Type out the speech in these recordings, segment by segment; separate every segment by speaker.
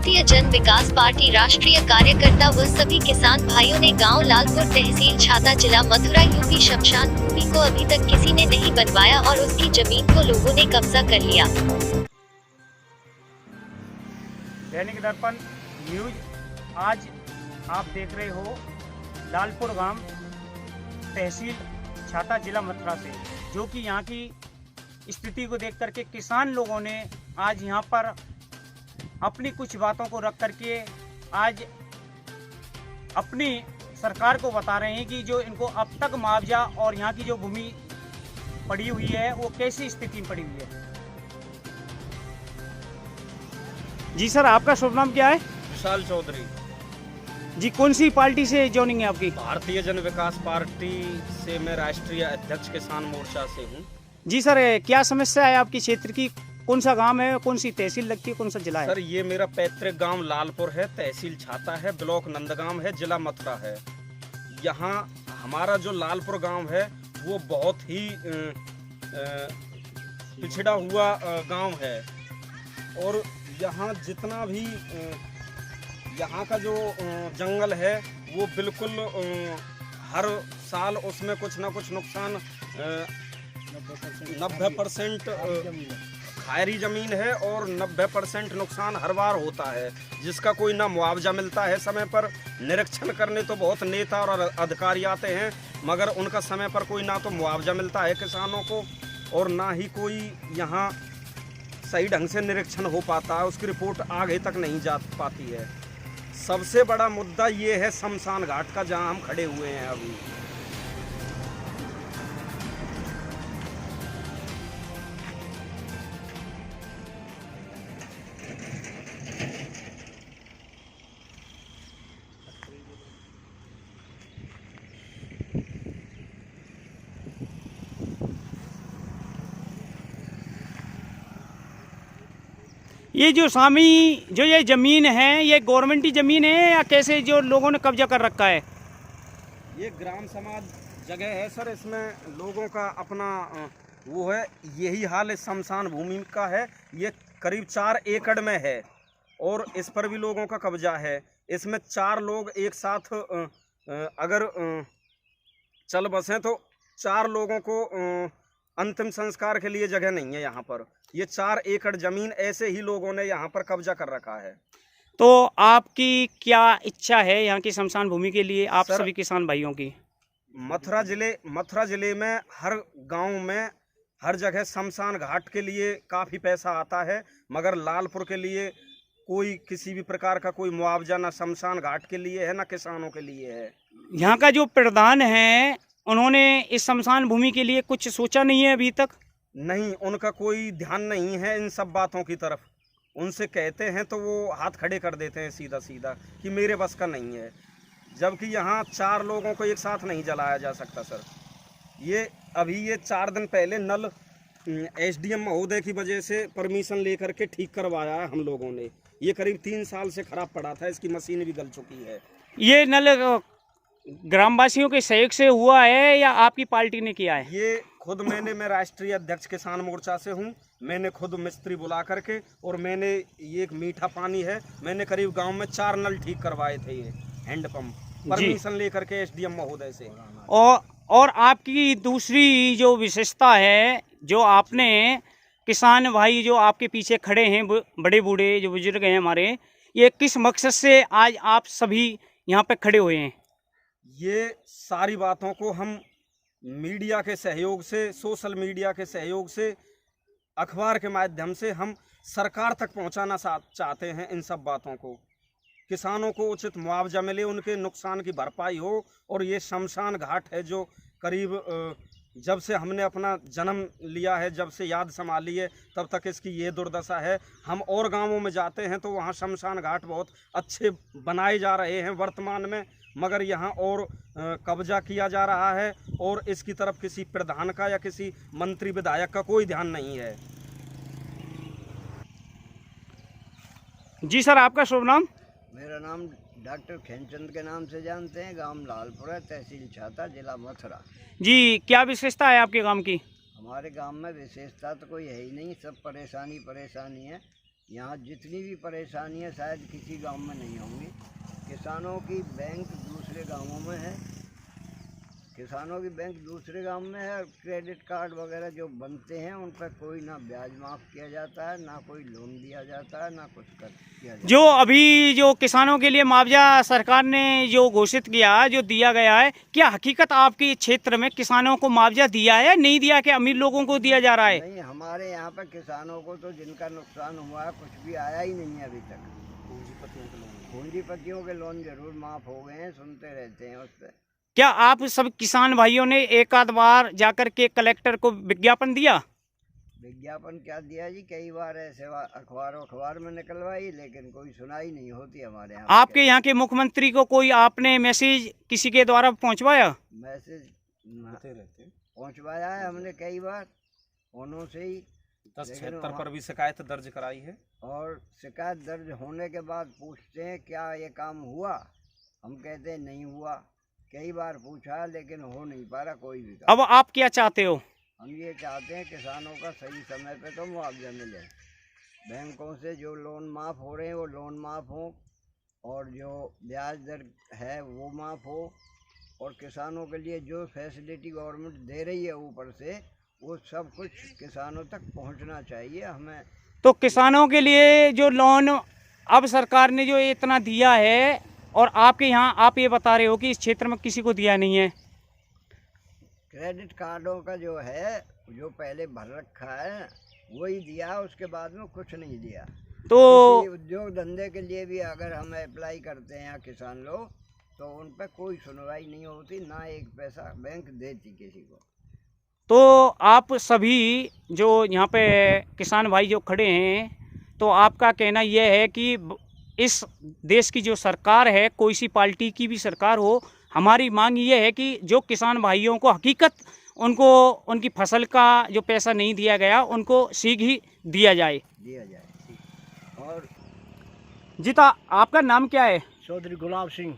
Speaker 1: भारतीय जन विकास पार्टी राष्ट्रीय कार्यकर्ता व सभी किसान भाइयों ने गांव लालपुर तहसील छाता जिला मथुरा यूपी शमशान भूमि को अभी तक किसी ने नहीं बनवाया और उसकी जमीन को लोगों ने कब्जा कर लिया।
Speaker 2: दैनिक दर्पण न्यूज आज आप देख रहे हो लालपुर गांव तहसील छाता जिला मथुरा से, जो कि यहाँ की स्थिति को देख करके किसान लोगों ने आज यहाँ पर अपनी कुछ बातों को रख करके आज अपनी सरकार को बता रहे हैं कि जो इनको अब तक मुआवजा और यहाँ की जो भूमि पड़ी हुई है वो कैसी स्थिति में पड़ी हुई है। जी सर, आपका शुभ नाम क्या है?
Speaker 3: विशाल चौधरी।
Speaker 2: जी, कौन सी पार्टी से ज्वाइनिंग है आपकी?
Speaker 3: भारतीय जन विकास पार्टी से मैं राष्ट्रीय अध्यक्ष किसान मोर्चा से हूँ।
Speaker 2: जी सर, क्या समस्या है आपकी क्षेत्र की? कौन सा गांव है, कौन सी तहसील लगती है, कौन सा जिला है?
Speaker 3: सर, ये मेरा पैतृक गांव लालपुर है, तहसील छाता है, ब्लॉक नंदगांव है, जिला मथुरा है। यहाँ हमारा जो लालपुर गांव है वो बहुत ही पिछड़ा हुआ गांव है और यहाँ जितना भी यहाँ का जो जंगल है वो बिल्कुल हर साल उसमें कुछ ना कुछ नुकसान 90% खायरी ज़मीन है और 90% नुकसान हर बार होता है, जिसका कोई ना मुआवजा मिलता है समय पर। निरीक्षण करने तो बहुत नेता और अधिकारी आते हैं, मगर उनका समय पर कोई ना तो मुआवजा मिलता है किसानों को और ना ही कोई यहाँ सही ढंग से निरीक्षण हो पाता है, उसकी रिपोर्ट आगे तक नहीं जा पाती है। सबसे बड़ा मुद्दा ये है शमशान घाट का, जहाँ हम खड़े हुए हैं अभी।
Speaker 2: ये जो स्वामी जो ये जमीन है, ये गवर्नमेंटी जमीन है या कैसे जो लोगों ने कब्जा कर रखा है?
Speaker 3: ये ग्राम समाज जगह है सर, इसमें लोगों का अपना वो है। यही हाल इस शमशान भूमि का है। ये करीब 4 एकड़ में है और इस पर भी लोगों का कब्जा है। इसमें 4 लोग एक साथ अगर चल बसें तो 4 लोगों को अंतिम संस्कार के लिए जगह नहीं है यहाँ पर। ये 4 एकड़ जमीन ऐसे ही लोगों ने यहाँ पर कब्जा कर रखा है।
Speaker 2: तो आपकी क्या इच्छा है यहाँ की शमशान भूमि के लिए, आप सभी किसान भाइयों की?
Speaker 3: मथुरा जिले में हर गांव में हर जगह शमशान घाट के लिए काफ़ी पैसा आता है, मगर लालपुर के लिए कोई किसी भी प्रकार का कोई मुआवजा ना शमशान घाट के लिए है ना किसानों के लिए है।
Speaker 2: यहाँ का जो प्रधान है उन्होंने इस शमशान भूमि के लिए कुछ सोचा नहीं है अभी तक?
Speaker 3: नहीं, उनका कोई ध्यान नहीं है इन सब बातों की तरफ। उनसे कहते हैं तो वो हाथ खड़े कर देते हैं सीधा सीधा कि मेरे बस का नहीं है, जबकि यहाँ 4 लोगों को एक साथ नहीं जलाया जा सकता सर। ये 4 दिन पहले नल एसडीएम महोदय की वजह से परमिशन लेकर के ठीक करवाया है हम लोगों ने। ये करीब 3 साल से खराब पड़ा था, इसकी मशीन भी गल चुकी है।
Speaker 2: ये नल ग्रामवासियों के सहयोग से हुआ है या आपकी पार्टी ने किया है?
Speaker 3: ये खुद मैं राष्ट्रीय अध्यक्ष किसान मोर्चा से हूँ। मैंने खुद मिस्त्री बुला करके और मैंने ये एक मीठा पानी है, मैंने करीब गांव में 4 नल ठीक करवाए थे, ये हैंडपंप परमिशन लेकर के एसडीएम महोदय से।
Speaker 2: और आपकी दूसरी जो विशेषता है, जो आपने किसान भाई जो आपके पीछे खड़े हैं, बड़े बूढ़े जो बुजुर्ग हैं हमारे, ये किस मकसद से आज आप सभी यहाँ पे खड़े हुए हैं?
Speaker 3: ये सारी बातों को हम मीडिया के सहयोग से, सोशल मीडिया के सहयोग से, अखबार के माध्यम से हम सरकार तक पहुंचाना चाहते हैं। इन सब बातों को किसानों को उचित मुआवजा मिले, उनके नुकसान की भरपाई हो। और ये शमशान घाट है जो करीब जब से हमने अपना जन्म लिया है, जब से याद संभाली है, तब तक इसकी ये दुर्दशा है। हम और गांवों में जाते हैं तो वहाँ शमशान घाट बहुत अच्छे बनाए जा रहे हैं वर्तमान में, मगर यहाँ और कब्जा किया जा रहा है और इसकी तरफ किसी प्रधान का या किसी मंत्री विधायक का कोई ध्यान नहीं है।
Speaker 2: जी सर, आपका शुभ नाम?
Speaker 4: मेरा नाम डॉक्टर खेमचंद के नाम से जानते हैं। गांव लालपुर है, तहसील छाता, जिला मथुरा।
Speaker 2: जी, क्या विशेषता है आपके गांव की?
Speaker 4: हमारे गांव में विशेषता तो कोई है ही नहीं, सब परेशानी है। यहाँ जितनी भी परेशानियाँ शायद किसी गांव में नहीं होंगी। किसानों की बैंक दूसरे गांवों में है, किसानों की बैंक दूसरे गांव में है, और क्रेडिट कार्ड वगैरह जो बनते हैं उन पर कोई ना ब्याज माफ़ किया जाता है, ना कोई लोन दिया जाता है, ना कुछ किया जाता है।
Speaker 5: जो अभी जो किसानों के लिए मुआवजा सरकार ने जो घोषित किया, जो दिया गया है, क्या हकीकत आपके क्षेत्र में किसानों को मुआवजा दिया है, नहीं दिया, कि अमीर लोगों को दिया जा रहा है?
Speaker 4: नहीं, हमारे यहाँ पर किसानों को तो जिनका नुकसान हुआ है कुछ भी आया ही नहीं है अभी तक। पूंजीपतियों के लोन जरूर माफ़ हो गए हैं, सुनते रहते हैं उस पर।
Speaker 5: क्या आप सब किसान भाइयों ने एक आध बार जाकर के कलेक्टर को विज्ञापन दिया?
Speaker 4: विज्ञापन क्या दिया जी, कई बार ऐसे अखबार में निकलवाई, लेकिन कोई सुनाई नहीं होती हमारे यहाँ।
Speaker 5: आपके यहाँ के मुख्यमंत्री को कोई आपने मैसेज किसी के द्वारा पहुँचवाया?
Speaker 4: मैसेज पहुँचवाया है हमने कई बार, फोनों से ही
Speaker 3: 1076 पर भी शिकायत दर्ज कराई है।
Speaker 4: और शिकायत दर्ज होने के बाद पूछते हैं क्या ये काम हुआ, हम कहते हैं नहीं हुआ। कई बार पूछा लेकिन हो नहीं पा रहा कोई भी काम।
Speaker 5: अब आप क्या चाहते हो?
Speaker 4: हम ये चाहते हैं किसानों का सही समय पे तो मुआवजा मिले, बैंकों से जो लोन माफ़ हो रहे हैं वो लोन माफ़ हो, और जो ब्याज दर है वो माफ़ हो, और किसानों के लिए जो फैसिलिटी गवर्नमेंट दे रही है ऊपर से वो सब कुछ किसानों तक पहुंचना चाहिए हमें।
Speaker 5: तो किसानों के लिए जो लोन अब सरकार ने जो इतना दिया है, और आपके यहाँ आप ये बता रहे हो कि इस क्षेत्र में किसी को दिया नहीं है।
Speaker 4: क्रेडिट कार्डों का जो है, जो पहले भर रखा है वही दिया, उसके बाद में कुछ नहीं दिया।
Speaker 5: तो
Speaker 4: किसी उद्योग धंधे के लिए भी अगर हम अप्लाई करते हैं यहाँ किसान लोग, तो उन पर कोई सुनवाई नहीं होती, ना एक पैसा बैंक देती किसी को।
Speaker 5: तो आप सभी जो यहाँ पे किसान भाई जो खड़े हैं, तो आपका कहना यह है कि इस देश की जो सरकार है, कोई सी पार्टी की भी सरकार हो, हमारी मांग ये है कि जो किसान भाइयों को हकीकत उनको उनकी फसल का जो पैसा नहीं दिया गया उनको शीघ्र ही दिया जाए।
Speaker 4: और
Speaker 5: जीता, आपका नाम क्या है?
Speaker 6: चौधरी गुलाब सिंह,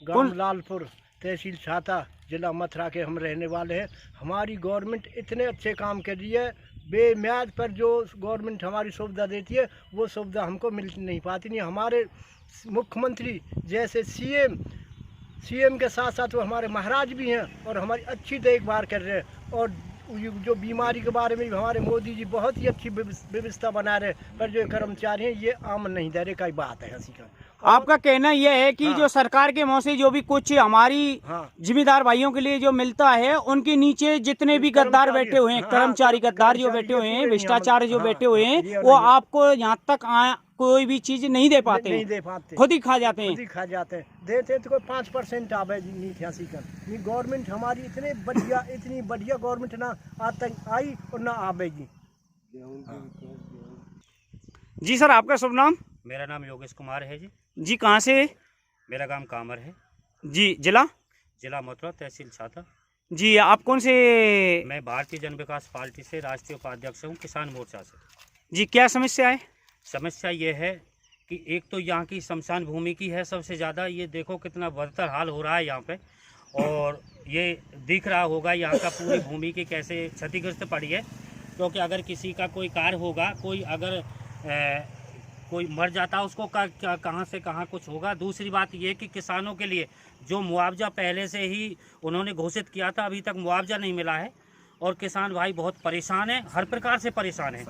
Speaker 6: गांव लालपुर, तहसील छाता, जिला मथुरा के हम रहने वाले हैं। हमारी गवर्नमेंट इतने अच्छे काम कर रही है, बेमियाद पर जो गवर्नमेंट हमारी सुविधा देती है वो सुविधा हमको मिल नहीं पाती। नहीं, हमारे मुख्यमंत्री जैसे सीएम के साथ साथ वो हमारे महाराज भी हैं और हमारी अच्छी देखभाल कर रहे हैं। और जो बीमारी के बारे में भी हमारे मोदी जी बहुत ही अच्छी व्यवस्था बना रहे, पर जो कर्मचारी हैं ये आम नहीं दे रहे, कई बात है हंसी का।
Speaker 5: आपका कहना यह है कि
Speaker 6: हाँ।
Speaker 5: जो सरकार के मुँह से जो भी कुछ हमारी जिम्मेदार भाइयों के लिए जो मिलता है, उनके नीचे जितने भी गद्दार बैठे हुए हैं, कर्मचारी गद्दार जो बैठे हुए हैं, भ्रष्टाचार जो बैठे हुए हैं, वो आपको यहाँ तक कोई भी चीज नहीं दे पाते,
Speaker 6: नहीं दे पाते,
Speaker 5: खुद ही खा जाते हैं।
Speaker 6: खुद ही खा जाते हैं। देते तो कोई 5% आवे नहीं थे हंसी का। ये गवर्नमेंट हमारी इतनी बढ़िया गवर्नमेंट ना आज तक आई और ना आवेगी।
Speaker 5: जी सर, आपका शुभ नाम?
Speaker 2: मेरा नाम योगेश कुमार है जी।
Speaker 5: जी, कहाँ से?
Speaker 2: मेरा गांव कामर है
Speaker 5: जी। जिला
Speaker 2: मथुरा, तहसील छाता।
Speaker 5: जी, आप कौन से?
Speaker 2: मैं भारतीय जन विकास पार्टी से राष्ट्रीय उपाध्यक्ष हूँ, किसान मोर्चा से।
Speaker 5: जी, क्या समस्या है?
Speaker 2: समस्या ये है कि एक तो यहाँ की शमशान भूमि की है सबसे ज़्यादा। ये देखो कितना बदतर हाल हो रहा है यहाँ पे, और ये दिख रहा होगा यहाँ का पूरी भूमि की कैसे क्षतिग्रस्त पड़ी है। क्योंकि अगर किसी का कोई कार्य होगा, कोई अगर कोई मर जाता है, उसको कहाँ से कहाँ कुछ होगा। दूसरी बात ये कि किसानों के लिए जो मुआवजा पहले से ही उन्होंने घोषित किया था, अभी तक मुआवजा नहीं मिला है, और किसान भाई बहुत परेशान हैं, हर प्रकार से परेशान हैं।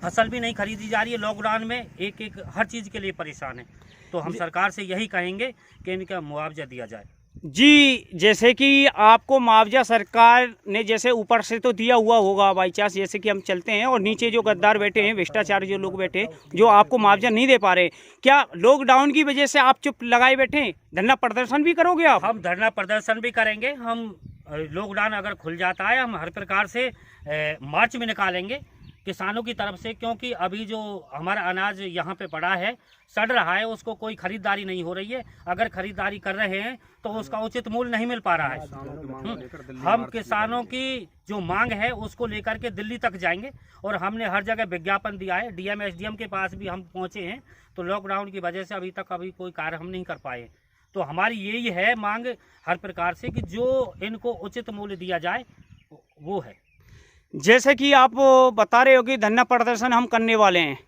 Speaker 2: फसल भी नहीं खरीदी जा रही है, लॉकडाउन में एक हर चीज़ के लिए परेशान है। तो हम सरकार से यही कहेंगे कि इनका मुआवजा दिया जाए।
Speaker 5: जी, जैसे कि आपको मुआवजा सरकार ने जैसे ऊपर से तो दिया हुआ होगा बाई चांस, जैसे कि हम चलते हैं और नीचे जो गद्दार बैठे हैं, भ्रष्टाचार जो लोग बैठे हैं, जो आपको मुआवजा नहीं दे पा रहे, क्या लॉकडाउन की वजह से आप चुप लगाए बैठे हैं? धरना प्रदर्शन भी करोगे आप?
Speaker 2: हम धरना प्रदर्शन भी करेंगे। हम लॉकडाउन अगर खुल जाता है, हम हर प्रकार से मार्च में निकालेंगे किसानों की तरफ से। क्योंकि अभी जो हमारा अनाज यहाँ पे पड़ा है, सड़ रहा है, उसको कोई खरीदारी नहीं हो रही है। अगर खरीदारी कर रहे हैं तो उसका उचित मूल्य नहीं मिल पा रहा है। हम किसानों की जो मांग है उसको लेकर के दिल्ली तक जाएंगे, और हमने हर जगह विज्ञापन दिया है। डीएम एसडीएम के पास भी हम पहुँचे हैं। तो लॉकडाउन की वजह से अभी तक कोई कार्य हम नहीं कर पाए। तो हमारी यही है मांग हर प्रकार से कि जो इनको उचित मूल्य दिया जाए, वो है।
Speaker 5: जैसे कि आप बता रहे हो कि धरना प्रदर्शन हम करने वाले हैं,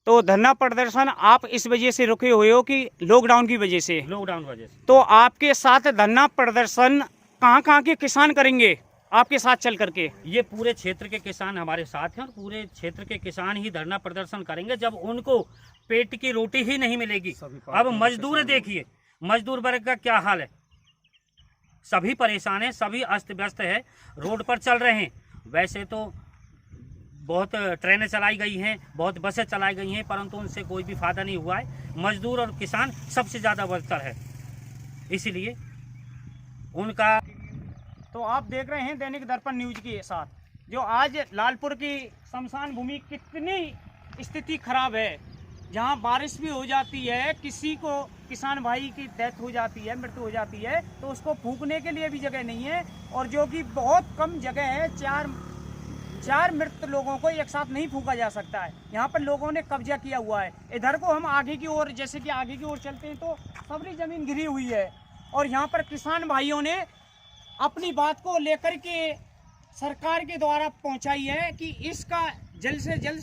Speaker 5: तो धरना प्रदर्शन आप इस वजह से रुके हुए हो कि लॉकडाउन की वजह से?
Speaker 2: लॉकडाउन वजह से।
Speaker 5: तो आपके साथ धरना प्रदर्शन कहाँ के किसान करेंगे आपके साथ चल करके?
Speaker 2: ये पूरे क्षेत्र के किसान हमारे साथ हैं और पूरे क्षेत्र के किसान ही धरना प्रदर्शन करेंगे जब उनको पेट की रोटी ही नहीं मिलेगी। अब मजदूर देखिए, मजदूर वर्ग का क्या हाल है, सभी परेशान हैं, सभी अस्त व्यस्त है, रोड पर चल रहे हैं। वैसे तो बहुत ट्रेनें चलाई गई हैं, बहुत बसें चलाई गई हैं, परंतु उनसे कोई भी फायदा नहीं हुआ है। मजदूर और किसान सबसे ज़्यादा बदतर है, इसीलिए उनका।
Speaker 5: तो आप देख रहे हैं दैनिक दर्पण न्यूज के साथ, जो आज लालपुर की शमशान भूमि कितनी स्थिति खराब है, जहां बारिश भी हो जाती है, किसी को किसान भाई की डेथ हो जाती है, मृत्यु हो जाती है, तो उसको फूंकने के लिए भी जगह नहीं है, और जो कि बहुत कम जगह है, चार मृत लोगों को एक साथ नहीं फूंका जा सकता है। यहाँ पर लोगों ने कब्जा किया हुआ है। इधर को हम आगे की ओर, जैसे कि आगे की ओर चलते हैं तो सबरी जमीन घिरी हुई है, और यहाँ पर किसान भाइयों ने अपनी बात को लेकर के सरकार के द्वारा पहुंचाई है कि इसका जल्द से जल्द